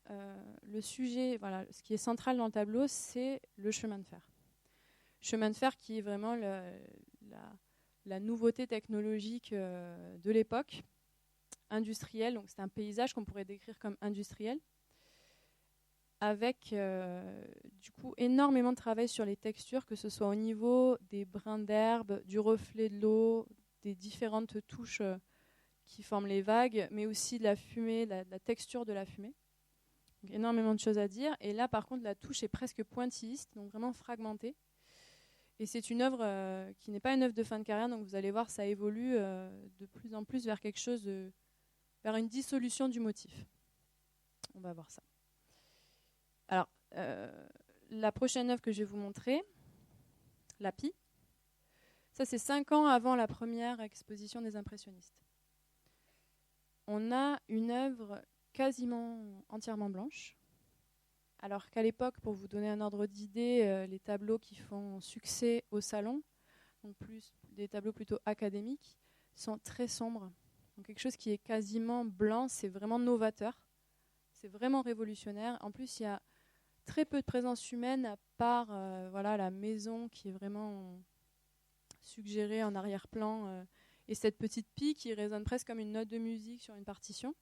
le sujet, voilà, ce qui est central dans le tableau, c'est le chemin de fer. Chemin de fer qui est vraiment la nouveauté technologique de l'époque, industrielle. Donc c'est un paysage qu'on pourrait décrire comme industriel, avec du coup énormément de travail sur les textures, que ce soit au niveau des brins d'herbe, du reflet de l'eau, des différentes touches qui forment les vagues, mais aussi de la fumée, la texture de la fumée. Donc, énormément de choses à dire. Et là, par contre, la touche est presque pointilliste, donc vraiment fragmentée. Et c'est une œuvre qui n'est pas une œuvre de fin de carrière, donc vous allez voir, ça évolue de plus en plus vers quelque chose vers une dissolution du motif. On va voir ça. Alors, la prochaine œuvre que je vais vous montrer, La Pie, ça c'est 5 ans avant la première exposition des impressionnistes. On a une œuvre quasiment entièrement blanche, alors qu'à l'époque, pour vous donner un ordre d'idée, les tableaux qui font succès au salon, donc plus des tableaux plutôt académiques, sont très sombres. Donc quelque chose qui est quasiment blanc, c'est vraiment novateur, c'est vraiment révolutionnaire. En plus, il y a très peu de présence humaine, à part voilà, la maison qui est vraiment suggérée en arrière-plan, et cette petite pie qui résonne presque comme une note de musique sur une partition.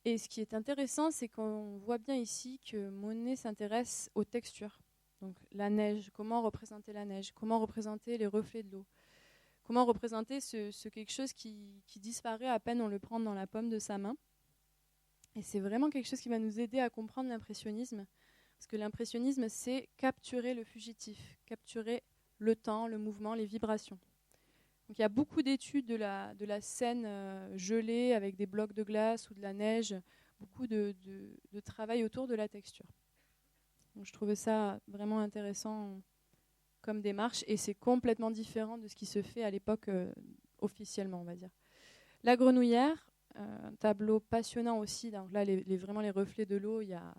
Et ce qui est intéressant, c'est qu'on voit bien ici que Monet s'intéresse aux textures. Donc la neige, comment représenter la neige, comment représenter les reflets de l'eau, comment représenter ce quelque chose qui disparaît à peine on le prend dans la paume de sa main. Et c'est vraiment quelque chose qui va nous aider à comprendre l'impressionnisme, parce que l'impressionnisme, c'est capturer le fugitif, capturer le temps, le mouvement, les vibrations. Donc il y a beaucoup d'études de la scène gelée avec des blocs de glace ou de la neige, beaucoup de travail autour de la texture. Donc je trouvais ça vraiment intéressant comme démarche, et c'est complètement différent de ce qui se fait à l'époque officiellement, on va dire. La Grenouillère, un tableau passionnant aussi. Donc là, vraiment les reflets de l'eau, il y a...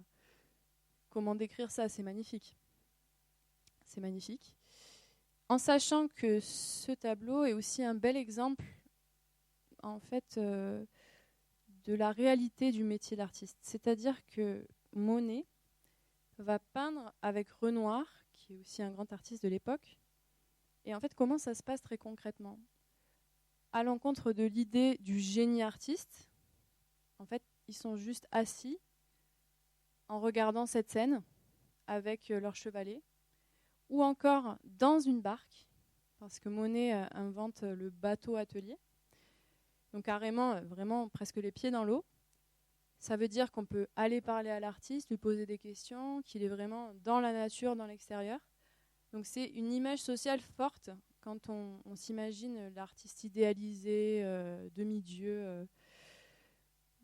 Comment décrire ça? C'est magnifique. C'est magnifique. En sachant que ce tableau est aussi un bel exemple, en fait, de la réalité du métier d'artiste. C'est-à-dire que Monet va peindre avec Renoir, qui est aussi un grand artiste de l'époque. Et en fait, comment ça se passe très concrètement? À l'encontre de l'idée du génie artiste, en fait, ils sont juste assis en regardant cette scène avec leur chevalet, ou encore dans une barque, parce que Monet invente le bateau atelier, donc carrément, vraiment presque les pieds dans l'eau. Ça veut dire qu'on peut aller parler à l'artiste, lui poser des questions, qu'il est vraiment dans la nature, dans l'extérieur. Donc c'est une image sociale forte quand on s'imagine l'artiste idéalisé, demi-dieu.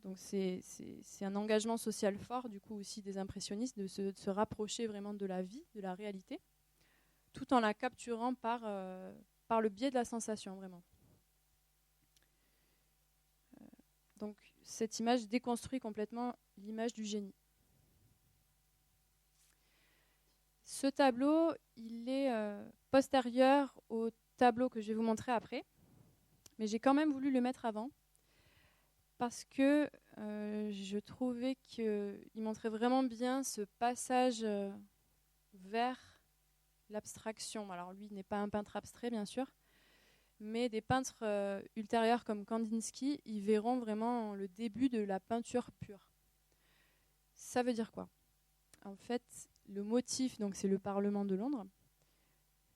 Donc c'est un engagement social fort, du coup aussi des impressionnistes, de se rapprocher vraiment de la vie, de la réalité, tout en la capturant par le biais de la sensation, vraiment. Donc cette image déconstruit complètement l'image du génie. Ce tableau, il est postérieur au tableau que je vais vous montrer après. Mais j'ai quand même voulu le mettre avant parce que je trouvais qu'il montrait vraiment bien ce passage vers l'abstraction. Alors lui n'est pas un peintre abstrait, bien sûr, mais des peintres ultérieurs comme Kandinsky, ils verront vraiment le début de la peinture pure. Ça veut dire quoi? En fait, le motif, donc c'est le Parlement de Londres,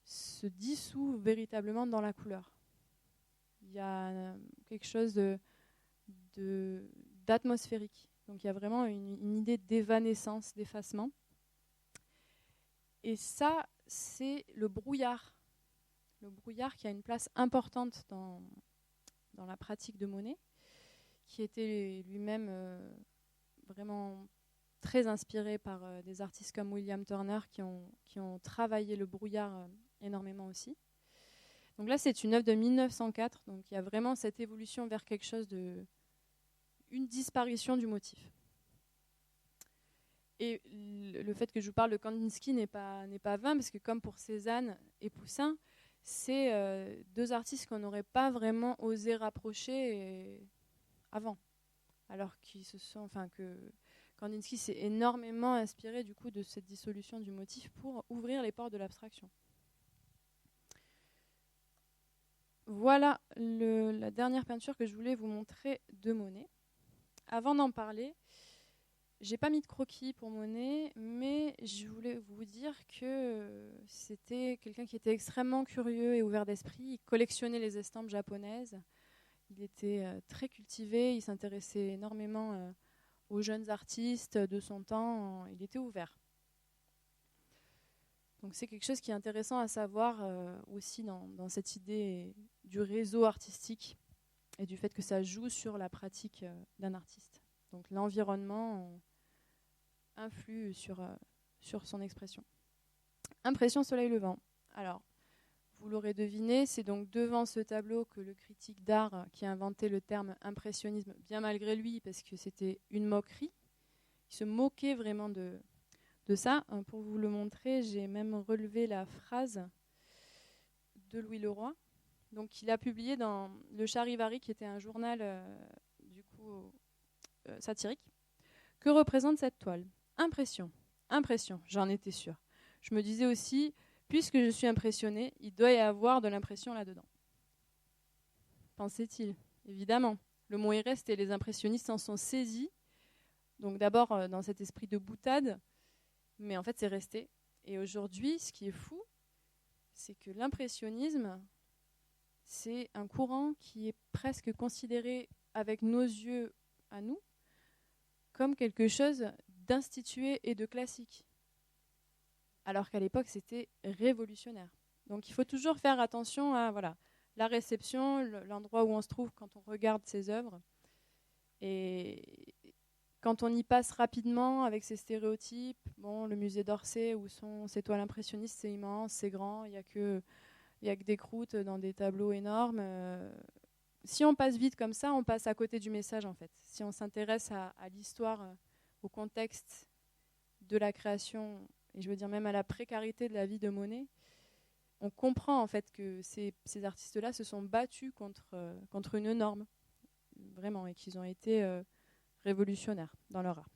se dissout véritablement dans la couleur. Il y a quelque chose d'atmosphérique. Donc il y a vraiment une idée d'évanescence, d'effacement. Et ça, c'est le brouillard. Le brouillard qui a une place importante dans la pratique de Monet, qui était lui-même vraiment très inspiré par des artistes comme William Turner qui ont travaillé le brouillard énormément aussi. Donc là, c'est une œuvre de 1904, donc il y a vraiment cette évolution vers quelque chose une disparition du motif. Et le fait que je vous parle de Kandinsky n'est pas vain, parce que comme pour Cézanne et Poussin, c'est deux artistes qu'on n'aurait pas vraiment osé rapprocher avant, alors que Kandinsky s'est énormément inspiré du coup de cette dissolution du motif pour ouvrir les portes de l'abstraction. Voilà la dernière peinture que je voulais vous montrer de Monet. Avant d'en parler, j'ai pas mis de croquis pour Monet, mais je voulais vous dire que c'était quelqu'un qui était extrêmement curieux et ouvert d'esprit. Il collectionnait les estampes japonaises. Il était très cultivé, il s'intéressait énormément aux jeunes artistes de son temps. Il était ouvert. Donc c'est quelque chose qui est intéressant à savoir aussi dans cette idée du réseau artistique et du fait que ça joue sur la pratique d'un artiste. Donc l'environnement influe sur son expression. Impression soleil levant. Alors, vous l'aurez deviné, c'est donc devant ce tableau que le critique d'art qui a inventé le terme impressionnisme, bien malgré lui, parce que c'était une moquerie, il se moquait vraiment de ça. Pour vous le montrer, j'ai même relevé la phrase de Louis Leroy. Donc, il a publié dans le Charivari, qui était un journal satirique. Que représente cette toile? Impression, j'en étais sûre. Je me disais aussi, puisque je suis impressionné, il doit y avoir de l'impression là-dedans. Pensait-il, évidemment. Le mot est resté, les impressionnistes s'en sont saisis. Donc d'abord dans cet esprit de boutade, mais en fait c'est resté. Et aujourd'hui, ce qui est fou, c'est que l'impressionnisme, c'est un courant qui est presque considéré avec nos yeux à nous comme quelque chose d'institué et de classique. Alors qu'à l'époque, c'était révolutionnaire. Donc il faut toujours faire attention à la réception, l'endroit où on se trouve quand on regarde ces œuvres. Et quand on y passe rapidement avec ses stéréotypes, le musée d'Orsay, où sont ces toiles impressionnistes, c'est immense, c'est grand, il n'y a que des croûtes dans des tableaux énormes. Si on passe vite comme ça, on passe à côté du message en fait. Si on s'intéresse à l'histoire, au contexte de la création, et je veux dire même à la précarité de la vie de Monet, on comprend en fait que ces artistes-là se sont battus contre une norme, vraiment, et qu'ils ont été révolutionnaires dans leur art.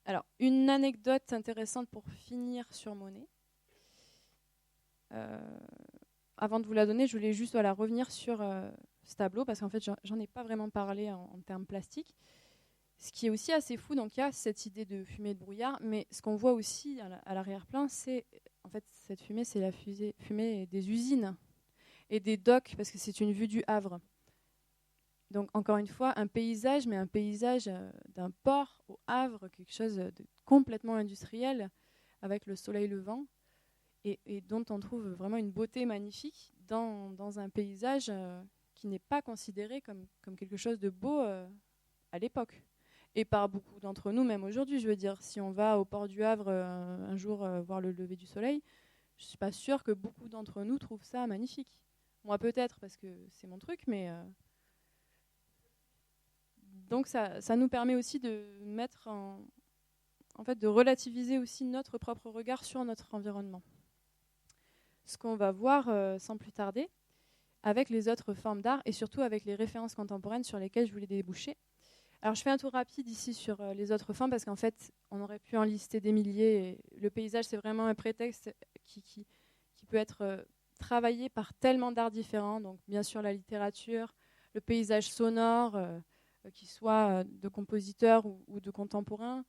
Alors, une anecdote intéressante pour finir sur Monet. Avant de vous la donner, je voulais juste revenir sur ce tableau, parce qu'en fait, j'en ai pas vraiment parlé en termes plastiques. Ce qui est aussi assez fou, donc il y a cette idée de fumée et de brouillard, mais ce qu'on voit aussi à l'arrière-plan, c'est, en fait, cette fumée, c'est la fumée des usines et des docks, parce que c'est une vue du Havre. Donc, encore une fois, un paysage, mais un paysage d'un port au Havre, quelque chose de complètement industriel, avec le soleil levant, et dont on trouve vraiment une beauté magnifique dans un paysage qui n'est pas considéré comme quelque chose de beau à l'époque. Et par beaucoup d'entre nous, même aujourd'hui, je veux dire, si on va au port du Havre un jour voir le lever du soleil, je ne suis pas sûre que beaucoup d'entre nous trouvent ça magnifique. Moi peut-être, parce que c'est mon truc, mais... Donc ça nous permet aussi de mettre de relativiser aussi notre propre regard sur notre environnement. ce qu'on va voir sans plus tarder avec les autres formes d'art et surtout avec les références contemporaines sur lesquelles je voulais déboucher. Alors je fais un tour rapide ici sur les autres formes parce qu'en fait on aurait pu en lister des milliers. Et le paysage c'est vraiment un prétexte qui peut être travaillé par tellement d'arts différents. Donc bien sûr la littérature, le paysage sonore, qui soit de compositeurs ou de contemporains,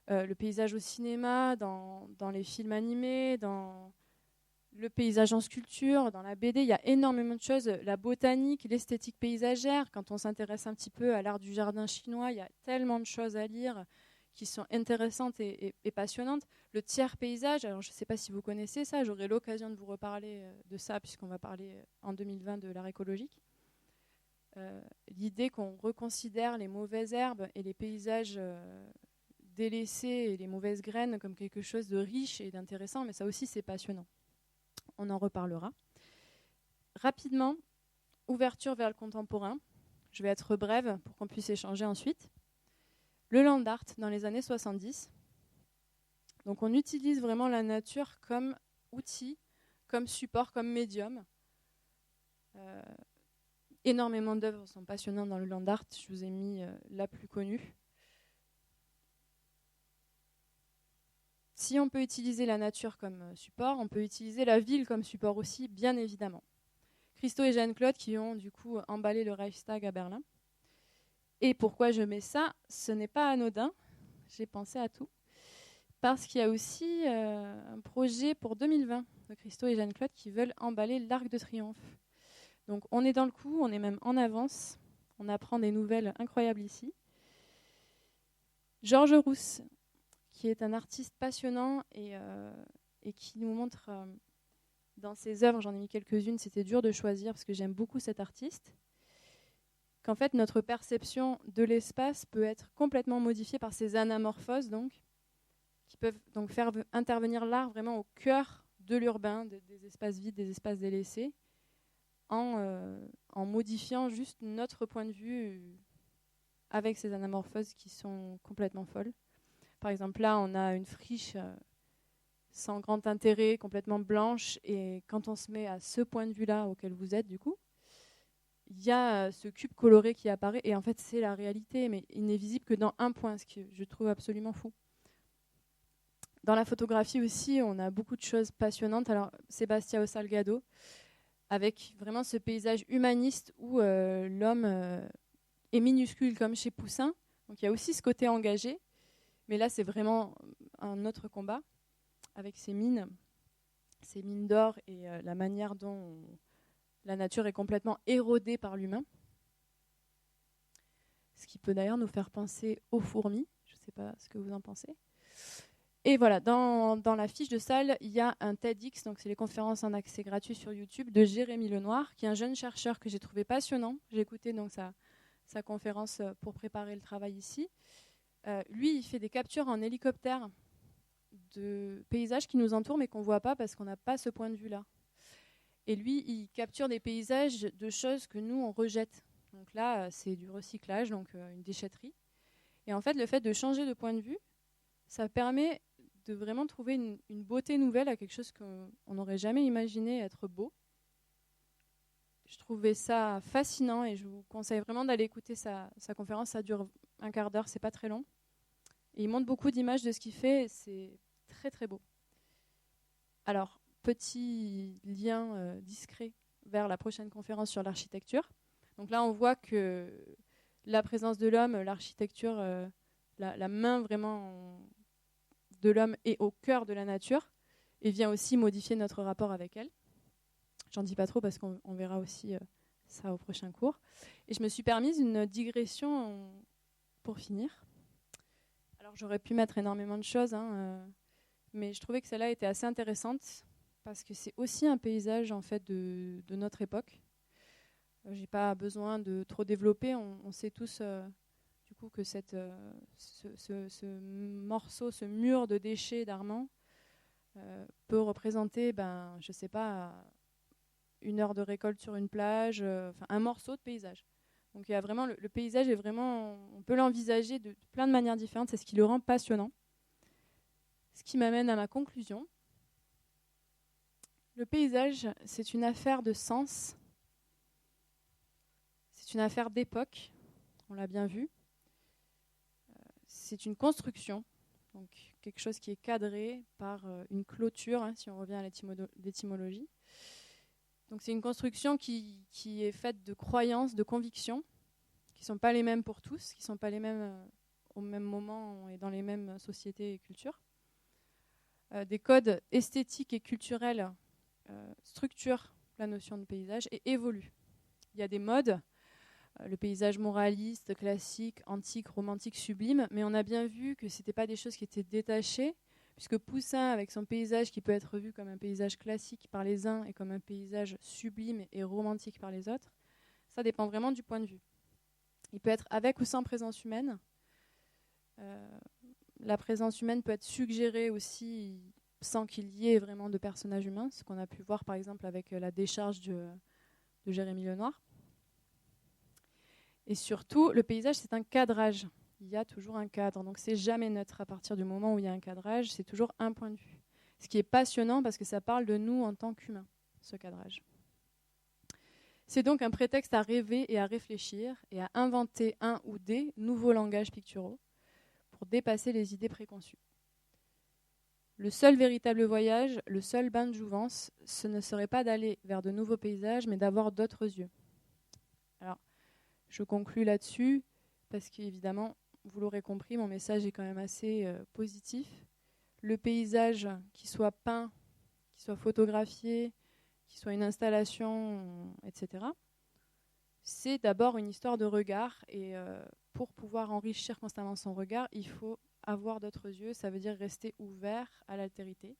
le paysage au cinéma, dans les films animés, dans le paysage en sculpture, dans la BD, il y a énormément de choses. La botanique, l'esthétique paysagère, quand on s'intéresse un petit peu à l'art du jardin chinois, il y a tellement de choses à lire qui sont intéressantes et passionnantes. Le tiers paysage, alors je ne sais pas si vous connaissez ça, j'aurai l'occasion de vous reparler de ça puisqu'on va parler en 2020 de l'art écologique. L'idée qu'on reconsidère les mauvaises herbes et les paysages délaissés et les mauvaises graines comme quelque chose de riche et d'intéressant, mais ça aussi c'est passionnant. On en reparlera. Rapidement, ouverture vers le contemporain. Je vais être brève pour qu'on puisse échanger ensuite. Le land art dans les années 70. Donc on utilise vraiment la nature comme outil, comme support, comme médium. Énormément d'œuvres sont passionnantes dans le land art. Je vous ai mis la plus connue. Si on peut utiliser la nature comme support, on peut utiliser la ville comme support aussi, bien évidemment. Christo et Jeanne-Claude qui ont du coup emballé le Reichstag à Berlin. Et pourquoi je mets ça? Ce n'est pas anodin, j'ai pensé à tout. Parce qu'il y a aussi un projet pour 2020 de Christo et Jeanne-Claude qui veulent emballer l'Arc de Triomphe. Donc on est dans le coup, on est même en avance. On apprend des nouvelles incroyables ici. Georges Rousse, qui est un artiste passionnant et qui nous montre dans ses œuvres, j'en ai mis quelques-unes, c'était dur de choisir parce que j'aime beaucoup cet artiste, qu'en fait notre perception de l'espace peut être complètement modifiée par ces anamorphoses, donc, qui peuvent donc faire intervenir l'art vraiment au cœur de l'urbain, des espaces vides, des espaces délaissés, en modifiant juste notre point de vue avec ces anamorphoses qui sont complètement folles. Par exemple, là, on a une friche sans grand intérêt, complètement blanche, et quand on se met à ce point de vue-là auquel vous êtes, du coup, il y a ce cube coloré qui apparaît, et en fait, c'est la réalité, mais il n'est visible que dans un point, ce que je trouve absolument fou. Dans la photographie aussi, on a beaucoup de choses passionnantes. Alors, Sebastião Salgado, avec vraiment ce paysage humaniste où l'homme est minuscule comme chez Poussin, donc il y a aussi ce côté engagé. Mais là, c'est vraiment un autre combat avec ces mines d'or et la manière dont la nature est complètement érodée par l'humain. Ce qui peut d'ailleurs nous faire penser aux fourmis. Je ne sais pas ce que vous en pensez. Et voilà, dans la fiche de salle, il y a un TEDx, donc c'est les conférences en accès gratuit sur YouTube, de Jérémy Lenoir, qui est un jeune chercheur que j'ai trouvé passionnant. J'ai écouté donc sa conférence pour préparer le travail ici. Lui, il fait des captures en hélicoptère de paysages qui nous entourent mais qu'on ne voit pas parce qu'on n'a pas ce point de vue-là. Et lui, il capture des paysages de choses que nous, on rejette. Donc là, c'est du recyclage, donc une déchetterie. Et en fait, le fait de changer de point de vue, ça permet de vraiment trouver une beauté nouvelle à quelque chose qu'on n'aurait jamais imaginé être beau. Je trouvais ça fascinant et je vous conseille vraiment d'aller écouter sa conférence. Ça dure un quart d'heure, c'est pas très long. Et il montre beaucoup d'images de ce qu'il fait, et c'est très très beau. Alors, petit lien discret vers la prochaine conférence sur l'architecture. Donc là, on voit que la présence de l'homme, l'architecture, la main vraiment de l'homme est au cœur de la nature et vient aussi modifier notre rapport avec elle. J'en dis pas trop parce qu'on verra aussi ça au prochain cours. Et je me suis permise une digression pour finir. Alors j'aurais pu mettre énormément de choses, mais je trouvais que celle-là était assez intéressante parce que c'est aussi un paysage en fait de notre époque. J'ai pas besoin de trop développer. On sait tous du coup que ce morceau, ce mur de déchets d'Armand peut représenter, je sais pas, 1 heure de récolte sur une plage, un morceau de paysage. Donc il y a vraiment le paysage est vraiment, on peut l'envisager de plein de manières différentes. C'est ce qui le rend passionnant. Ce qui m'amène à ma conclusion. Le paysage, c'est une affaire de sens, c'est une affaire d'époque, on l'a bien vu. C'est une construction, donc quelque chose qui est cadré par une clôture, hein, si on revient à l'étymologie. Donc c'est une construction qui est faite de croyances, de convictions, qui ne sont pas les mêmes pour tous, qui ne sont pas les mêmes au même moment et dans les mêmes sociétés et cultures. Des codes esthétiques et culturels structurent la notion de paysage et évoluent. Il y a des modes, le paysage moraliste, classique, antique, romantique, sublime, mais on a bien vu que ce n'étaient pas des choses qui étaient détachées, puisque Poussin, avec son paysage qui peut être vu comme un paysage classique par les uns et comme un paysage sublime et romantique par les autres, ça dépend vraiment du point de vue. Il peut être avec ou sans présence humaine. La présence humaine peut être suggérée aussi sans qu'il y ait vraiment de personnages humains, ce qu'on a pu voir par exemple avec la décharge de Jérémie Lenoir. Et surtout, le paysage, c'est un cadrage. Il y a toujours un cadre, donc c'est jamais neutre. À partir du moment où il y a un cadrage, c'est toujours un point de vue. Ce qui est passionnant parce que ça parle de nous en tant qu'humains, ce cadrage. C'est donc un prétexte à rêver et à réfléchir et à inventer un ou des nouveaux langages picturaux pour dépasser les idées préconçues. Le seul véritable voyage, le seul bain de jouvence, ce ne serait pas d'aller vers de nouveaux paysages, mais d'avoir d'autres yeux. Alors, je conclus là-dessus, parce qu'évidemment, vous l'aurez compris, mon message est quand même assez positif. Le paysage, qu'il soit peint, qu'il soit photographié, qu'il soit une installation, etc., c'est d'abord une histoire de regard. Et pour pouvoir enrichir constamment son regard, il faut avoir d'autres yeux, ça veut dire rester ouvert à l'altérité.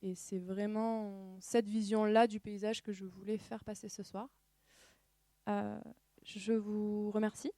Et c'est vraiment cette vision-là du paysage que je voulais faire passer ce soir. Je vous remercie.